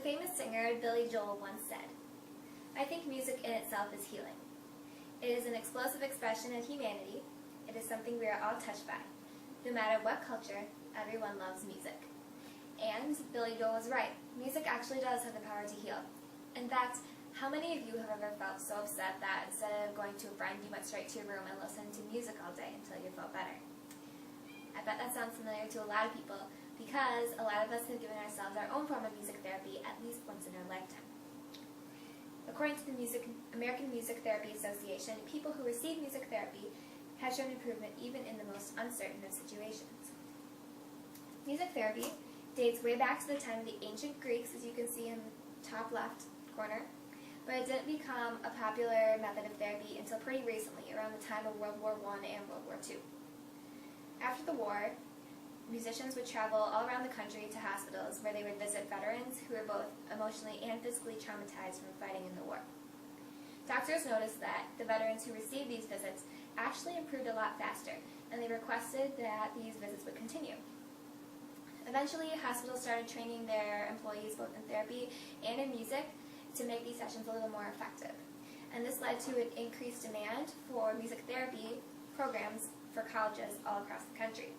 famous singer Billy Joel once said, "I think music in itself is healing. It is an explosive expression of humanity. It is something we are all touched by. No matter what culture, everyone loves music." And Billy Joel was right. Music actually does have the power to heal. In fact, how many of you have ever felt so upset that instead of going to a friend, you went straight to your room and listened to music all day until you felt better? I bet that sounds familiar to a lot of people because a lot of us have given ourselves our own form of music therapy at least once in our lifetime. According to the American Music Therapy Association, people who receive music therapy have shown improvement even in the most uncertain of situations. Music therapy dates way back to the time of the ancient Greeks, as you can see in the top left corner, but it didn't become a popular method of therapy until pretty recently, around the time of World War I and World War II. After the war, musicians would travel all around the country to hospitals where they would visit veterans who were both emotionally and physically traumatized from fighting in the war. Doctors noticed that the veterans who received these visits actually improved a lot faster, and they requested that these visits would continue. Eventually, hospitals started training their employees both in therapy and in music to make these sessions a little more effective. And this led to an increased demand for music therapy programs for colleges all across the country.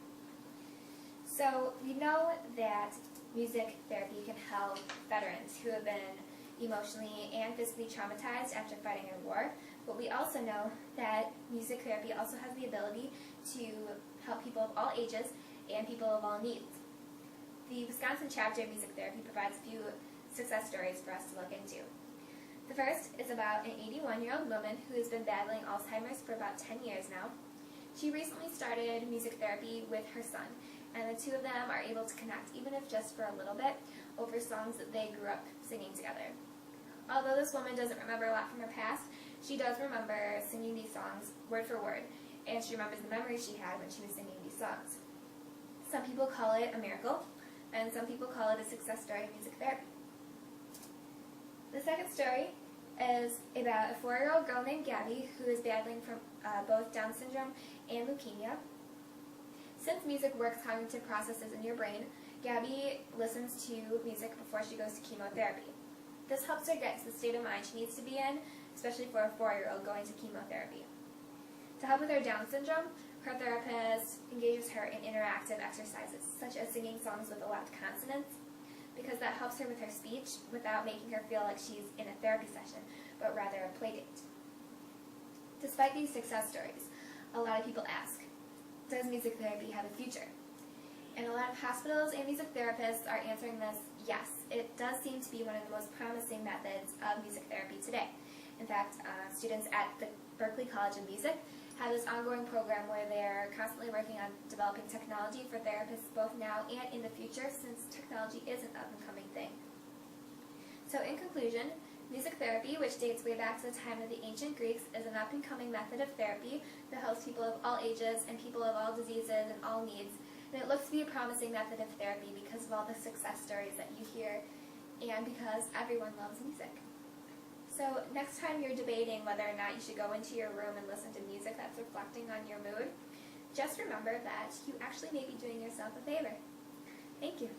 So we know that music therapy can help veterans who have been emotionally and physically traumatized after fighting in war, but we also know that music therapy also has the ability to help people of all ages and people of all needs. The Wisconsin chapter of music therapy provides a few success stories for us to look into. The first is about an 81-year-old woman who has been battling Alzheimer's for about 10 years now. She recently started music therapy with her son, and the two of them are able to connect, even if just for a little bit, over songs that they grew up singing together. Although this woman doesn't remember a lot from her past, she does remember singing these songs word for word, and she remembers the memories she had when she was singing these songs. Some people call it a miracle, and some people call it a success story of music therapy. The second story is about a 4-year-old girl named Gabby who is battling from both Down syndrome and leukemia. Since music works cognitive processes in your brain, Gabby listens to music before she goes to chemotherapy. This helps her get to the state of mind she needs to be in, especially for a 4-year-old going to chemotherapy. To help with her Down syndrome, her therapist engages her in interactive exercises, such as singing songs with elect consonants, because that helps her with her speech without making her feel like she's in a therapy session, but rather a playdate. Despite these success stories, a lot of people ask, does music therapy have a future? And a lot of hospitals and music therapists are answering this, yes. It does seem to be one of the most promising methods of music therapy today. In fact, students at the Berklee College of Music have this ongoing program where they're constantly working on developing technology for therapists both now and in the future, since technology is an up-and-coming thing. So in conclusion, music therapy, which dates way back to the time of the ancient Greeks, is an up-and-coming method of therapy that helps people of all ages and people of all diseases and all needs. And it looks to be a promising method of therapy because of all the success stories that you hear and because everyone loves music. So next time you're debating whether or not you should go into your room and listen to music that's reflecting on your mood, just remember that you actually may be doing yourself a favor. Thank you.